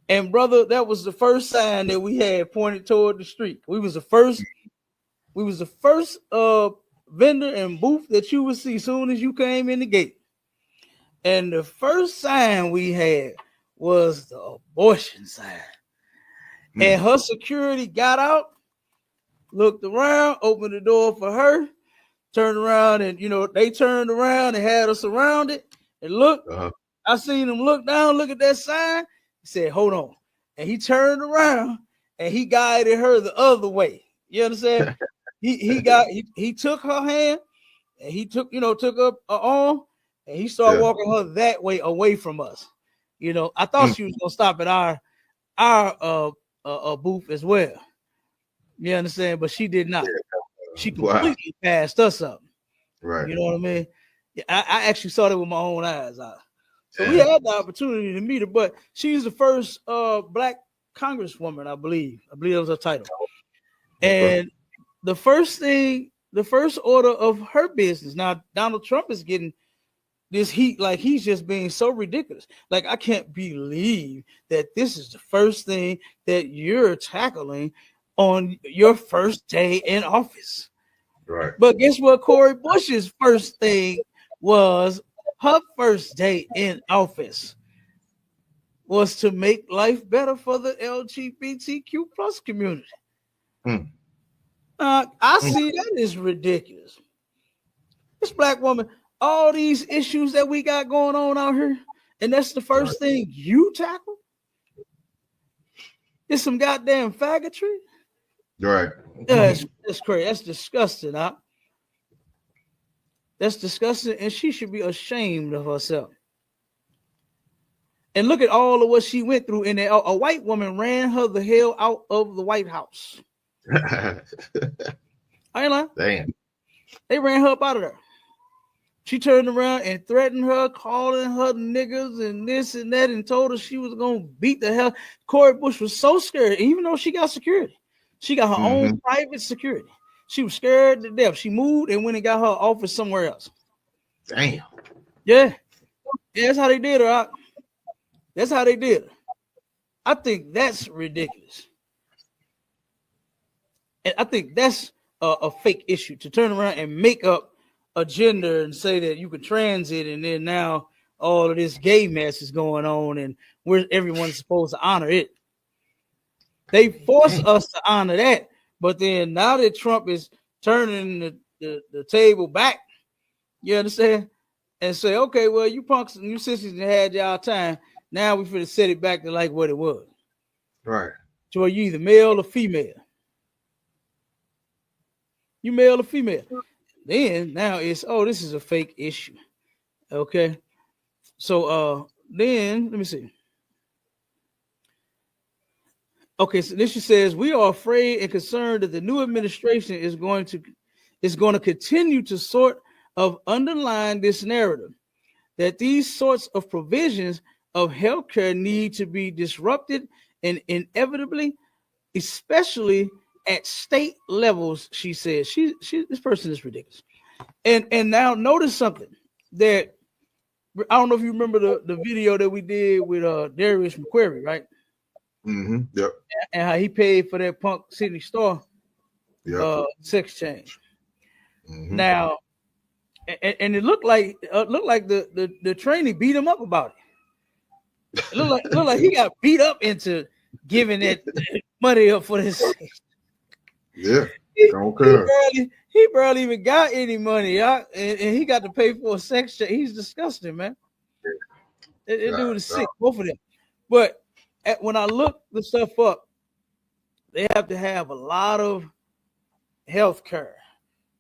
And brother, that was the first sign that we had pointed toward the street. We was the first vendor and booth that you would see soon as you came in the gate. And the first sign we had was the abortion sign. And her security got out, looked around, opened the door for her, turned around, and they turned around and had us surrounded. And look, I seen him look down, look at that sign. He said, "Hold on," and he turned around and he guided her the other way. You understand? he took her hand and he took up her arm and he started walking her that way away from us. I thought she was gonna stop at our booth as well. You understand? But she did not. She completely passed us up. Right. You know what I mean? I actually saw that with my own eyes. So we had the opportunity to meet her, but she's the first black congresswoman, I believe. I believe that was her title. And the first order of her business. Now, Donald Trump is getting this heat like he's just being so ridiculous. Like, I can't believe that this is the first thing that you're tackling on your first day in office. Right. But guess what? Corey Bush's first thing was her first day in office was to make life better for the LGBTQ plus community. I see that is ridiculous. This black woman, all these issues that we got going on out here, and that's the first thing you tackle? It's some goddamn faggotry. Right. That's crazy. That's disgusting. That's disgusting, and she should be ashamed of herself. And look at all of what she went through. And a white woman ran her the hell out of the White House. I ain't lying. Damn. They ran her up out of there. She turned around and threatened her, calling her niggas and this and that, and told her she was going to beat the hell. Corey Bush was so scared, even though she got security. She got her own private security. She was scared to death. She moved and went and got her office somewhere else. Damn. Yeah, that's how they did her. That's how they did her. I think that's ridiculous. And I think that's a fake issue to turn around and make up a gender and say that you can transit, and then now all of this gay mess is going on and everyone's supposed to honor it. They force us to honor that. But then now that Trump is turning the table back, you understand? And say, okay, well, you punks and you sissies had y'all time. Now we finna set it back to like what it was. Right. So are you either male or female? You male or female? Then now it's, this is a fake issue. Okay. So then let me see. Okay, so then she says, we are afraid and concerned that the new administration is going to continue to sort of underline this narrative that these sorts of provisions of healthcare need to be disrupted and inevitably, especially at state levels. She says, this person is ridiculous. And now notice something that I don't know if you remember the video that we did with Darius McQuarrie, right? Yep. And how he paid for that punk Sydney Star sex change. Now, and it looked like the Tranny beat him up about it. It looked like he got beat up into giving that money up for this. Yeah, he barely even got any money, and he got to pay for a sex change. He's disgusting, man. That dude is sick, both of them. But when I look the stuff up, they have to have a lot of health care.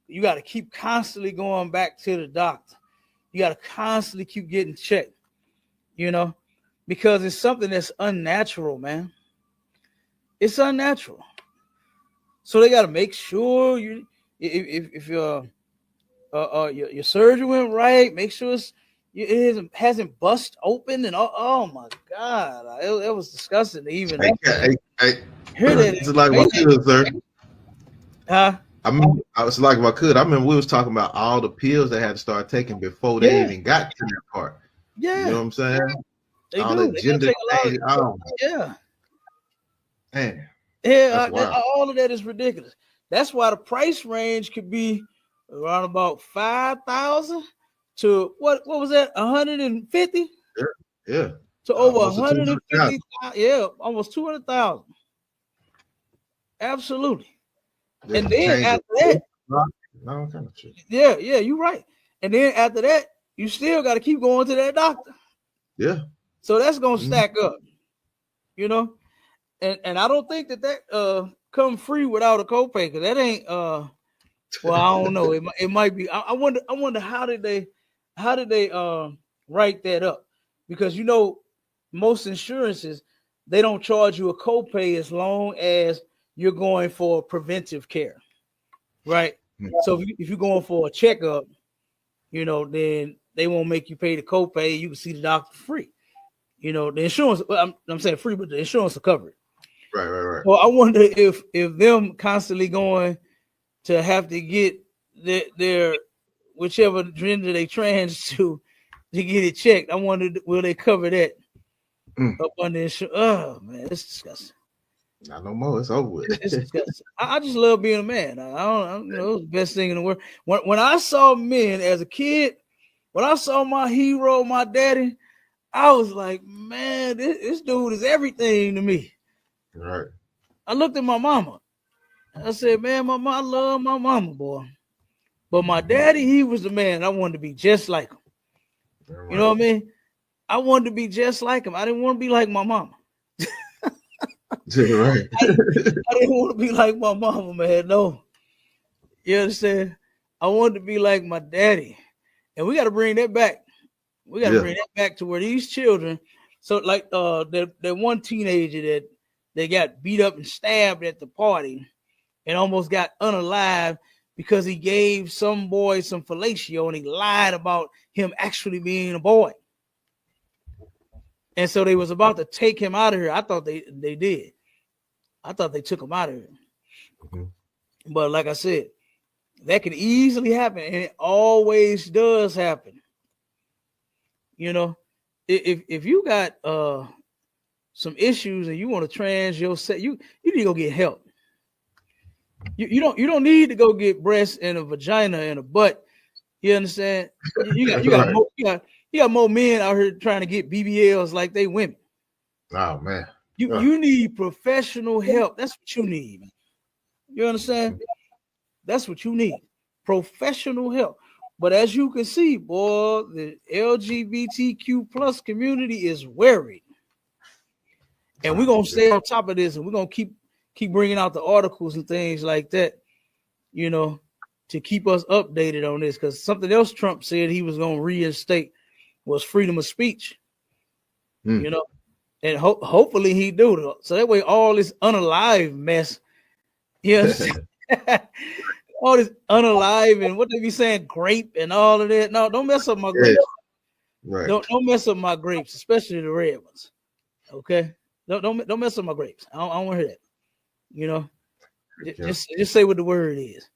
You got to keep constantly going back to the doctor. You got to constantly keep getting checked, you know, because it's something that's unnatural, man. It's unnatural. So they got to make sure if your surgery went right, make sure it hasn't bust open and oh my God, it was disgusting to even hear that. It's like my could, sir. Huh? I was like, if I could, I remember we was talking about all the pills they had to start taking before they even got to that part. Yeah, you know what I'm saying? They all do. that gender change. Yeah, man. Yeah, all of that is ridiculous. That's why the price range could be around about 5,000 to what was that? 150? Yeah. To over 150. Yeah, almost 200,000. Absolutely. Yeah, and then after that, no kind of shit. Yeah, you're right. And then after that, you still got to keep going to that doctor. Yeah. So that's gonna stack up, you know. And I don't think that come free without a copay, because that ain't well, I don't know. It might be. I wonder how did they write that up? Because you know, most insurances, they don't charge you a copay as long as you're going for preventive care, right? So if you're going for a checkup, you know, then they won't make you pay the copay. You can see the doctor free. You know, the insurance, I'm saying free, but the insurance will cover it. Right. Well, I wonder if them constantly going to have to get their whichever gender they trans to get it checked. I wonder, will they cover that up on the insurance? Oh man, it's disgusting. Not no more. It's over with. It's disgusting. I just love being a man. I don't you know, it's the best thing in the world. When I saw men as a kid, when I saw my hero, my daddy, I was like, man, this dude is everything to me. Right. I looked at my mama. I said, man, I love my mama, boy. But my daddy, he was the man. I wanted to be just like him. Right. You know what I mean? I wanted to be just like him. I didn't want to be like my mama. Right. I didn't want to be like my mama, man. No. You understand? I wanted to be like my daddy. And we got to bring that back. We got to bring that back to where these children. So like that one teenager that they got beat up and stabbed at the party and almost got unalive because he gave some boy some fellatio and he lied about him actually being a boy. And so they was about to take him out of here. I thought they did. I thought they took him out of here. Mm-hmm. But like I said, that can easily happen, and it always does happen. You know, if you got some issues and you want to trans yourself, you need to go get help. You don't need to go get breasts and a vagina and a butt. You understand? You got more men out here trying to get BBLs like they women. Oh man. You need professional help. That's what you need. You understand? That's what you need. Professional help. But as you can see, boy, the LGBTQ plus community is worried. And we're going to stay on top of this, and we're going to keep bringing out the articles and things like that, you know, to keep us updated on this. Because something else Trump said he was going to reinstate was freedom of speech, you know, and hopefully he do. So that way all this unalive mess, yes, all this unalive and what they be saying, grape and all of that. No, don't mess up my grapes. Right. Don't mess up my grapes, especially the red ones. Okay. Don't mess up my grapes. I don't want to hear that. You know, just say what the word is.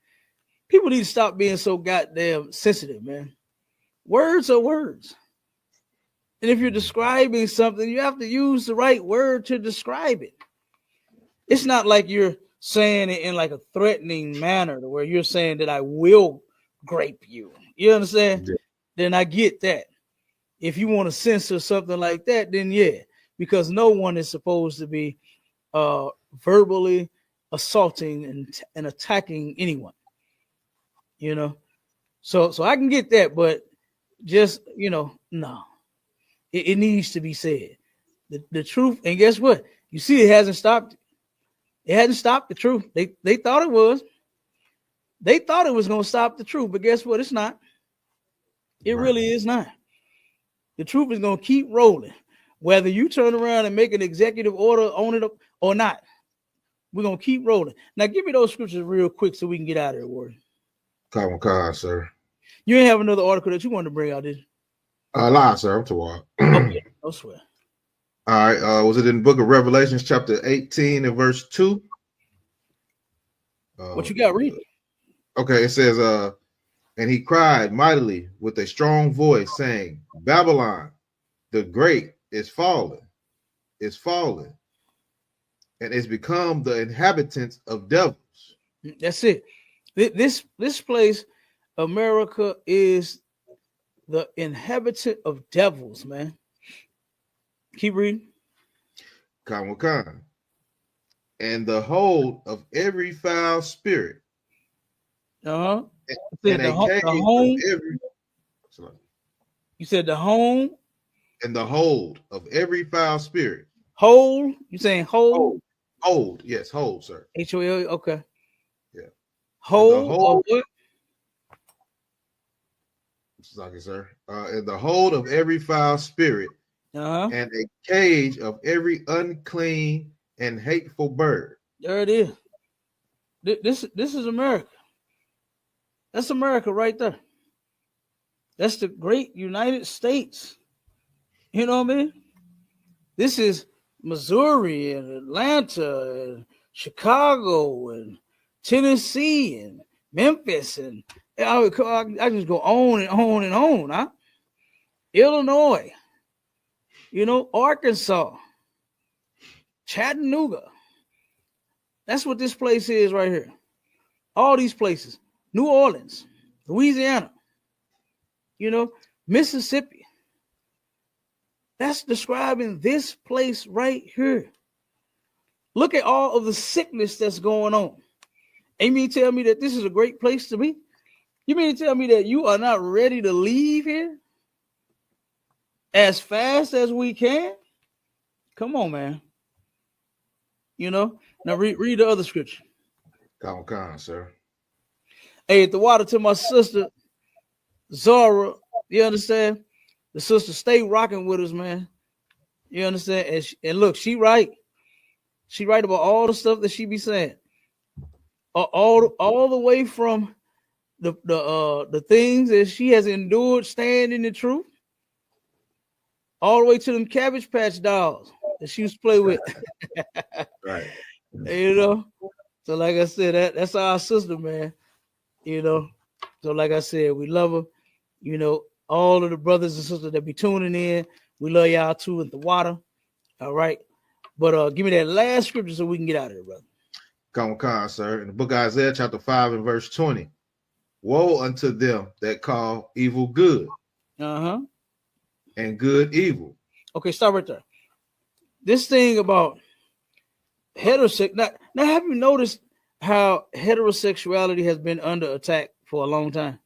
People need to stop being so goddamn sensitive, man. Words are words. And if you're describing something, you have to use the right word to describe it. It's not like you're saying it in like a threatening manner to where you're saying that I will grape you. You understand? Yeah. Then I get that. If you want to censor something like that, then yeah, because no one is supposed to be verbally assaulting and attacking anyone. You know, so I can get that, but just, you know, no. It needs to be said. The truth, and guess what? You see, it hasn't stopped. It hadn't stopped the truth. They thought it was. They thought it was going to stop the truth, but guess what? It's not. It really is not. The truth is going to keep rolling. Whether you turn around and make an executive order on it or not, we're going to keep rolling. Now, give me those scriptures real quick so we can get out of here, Ward. Come on, sir. You ain't have another article that you wanted to bring out, did you? Lie, sir. I'm toward. Okay, no swear. All right. Was it in the book of Revelations, chapter 18 and verse 2? What you got reading? Okay, it says, and he cried mightily with a strong voice, saying, Babylon, the great, is fallen, and it's become the inhabitants of devils. That's it. This place, America, is the inhabitant of devils, man. Keep reading. Khan. And the hold of every foul spirit. Uh-huh. And the home. You said the home. And the hold of every foul spirit. Hold? You saying hold? Hold, yes, hold, sir. H-O-L, okay. Yeah. Hold of what? Sorry, sir. And the hold of every foul spirit, and a cage of every unclean and hateful bird. There it is. This is America. That's America right there. That's the great United States. You know what I mean? This is Missouri and Atlanta and Chicago and Tennessee and Memphis and I just go on and on and on. Huh? Illinois, Arkansas, Chattanooga. That's what this place is right here. All these places. New Orleans, Louisiana, Mississippi. That's describing this place right here. Look at all of the sickness that's going on. And you mean to tell me that this is a great place to be? You mean to tell me that you are not ready to leave here as fast as we can? Come on, man. Now read the other scripture. Come on, sir. Hey, at the water to my sister, Zara, you understand? The sister stay rocking with us, man. You understand? And look, she right. She right about all the stuff that she be saying. All the way from the things that she has endured staying in the truth, all the way to them Cabbage Patch dolls that she used to play with. Right. So like I said, that's our sister, man. So like I said, we love her. All of the brothers and sisters that be tuning in, we love y'all too at the water. All right. But give me that last scripture so we can get out of here, brother. Come on, sir. In the book of Isaiah, chapter 5 and verse 20. Woe unto them that call evil good. And good evil. Okay, stop right there. This thing about heterosexuality. Now, have you noticed how heterosexuality has been under attack for a long time?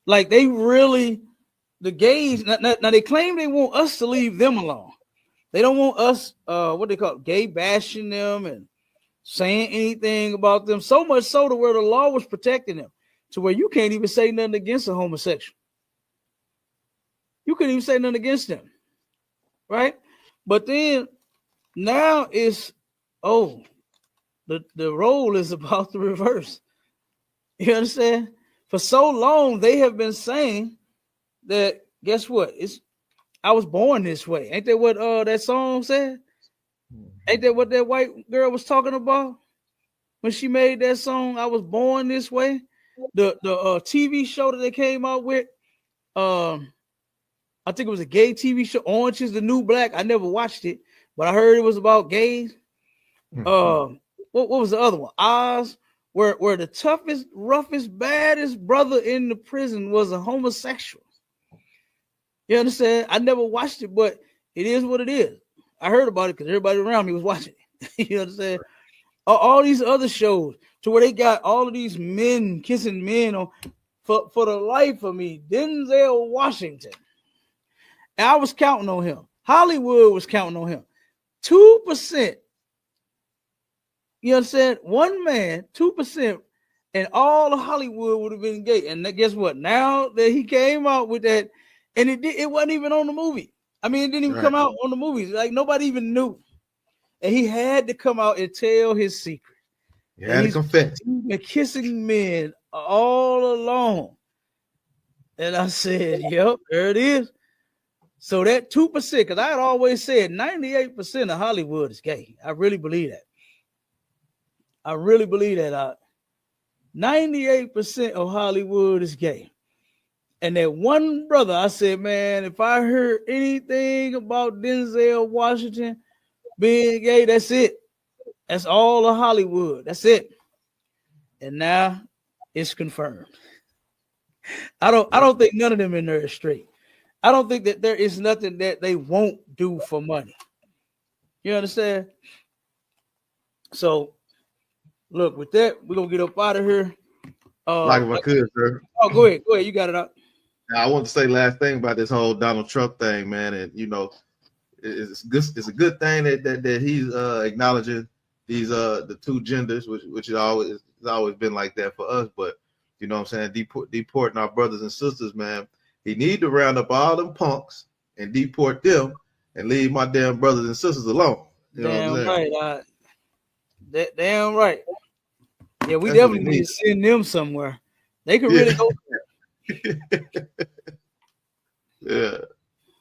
Like they really, the gays, now they claim they want us to leave them alone. They don't want us, what they call it, gay bashing them and saying anything about them. So much so to where the law was protecting them, to where you can't even say nothing against a homosexual. You couldn't even say nothing against them, right? But then now it's, the role is about to reverse. You understand? For so long, they have been saying that, guess what? I was born this way. Ain't that what that song said? Ain't that what that white girl was talking about when she made that song, I was born this way? The TV show that they came out with, I think it was a gay TV show, Orange is the New Black. I never watched it, but I heard it was about gays. What was the other one? Oz, where the toughest, roughest, baddest brother in the prison was a homosexual. You understand? I never watched it, but it is what it is. I heard about it because everybody around me was watching it. You understand? All these other shows to where they got all of these men kissing men on for the life of me, Denzel Washington. And I was counting on him. Hollywood was counting on him. 2%, You understand? One man, 2%, and all of Hollywood would have been gay. And guess what? Now that he came out with that, and it wasn't even on the movie. I mean, it didn't even come out on the movies. Like nobody even knew. And he had to come out and tell his secret. He had to confess. He's been kissing men all along. And I said, yep, there it is. So that 2%, because I had always said 98% of Hollywood is gay. I really believe that. I really believe that. 98% of Hollywood is gay. And that one brother, I said, man, if I heard anything about Denzel Washington being gay, that's it. That's all of Hollywood. That's it. And now it's confirmed. I don't think none of them in there is straight. I don't think that there is nothing that they won't do for money. You understand? So, look, with that, we're going to get up out of here. Like if I could, sir. Oh, go ahead. You got it up. I want to say last thing about this whole Donald Trump thing, man. And, you know, it's a good thing that he's acknowledging these the two genders, which is always been like that for us. But, you know what I'm saying, deporting our brothers and sisters, man. He need to round up all them punks and deport them and leave my damn brothers and sisters alone. You know damn what I'm saying? Right. Damn right. Yeah, we definitely need to send them somewhere. They could really go. Yeah,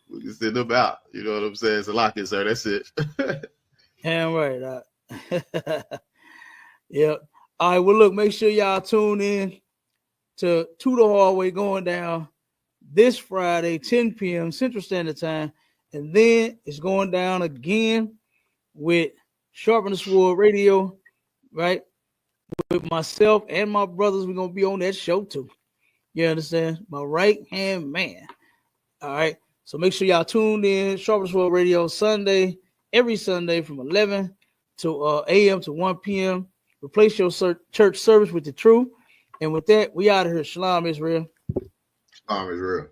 we can send them out. You know what I'm saying? It's a lock it, sir. That's it. Damn right. Yeah. All right. Well, look, make sure y'all tune in to the Hallway going down this Friday, 10 p.m. Central Standard Time. And then it's going down again with Sharpen the Sword Radio, right? With myself and my brothers, we're going to be on that show too. You understand? My right-hand man. All right. So make sure y'all tuned in. Sharpen the Sword Radio Sunday, every Sunday from 11 to a.m. to 1 p.m. Replace your church service with the truth. And with that, we out of here. Shalom, Israel. Shalom, Israel.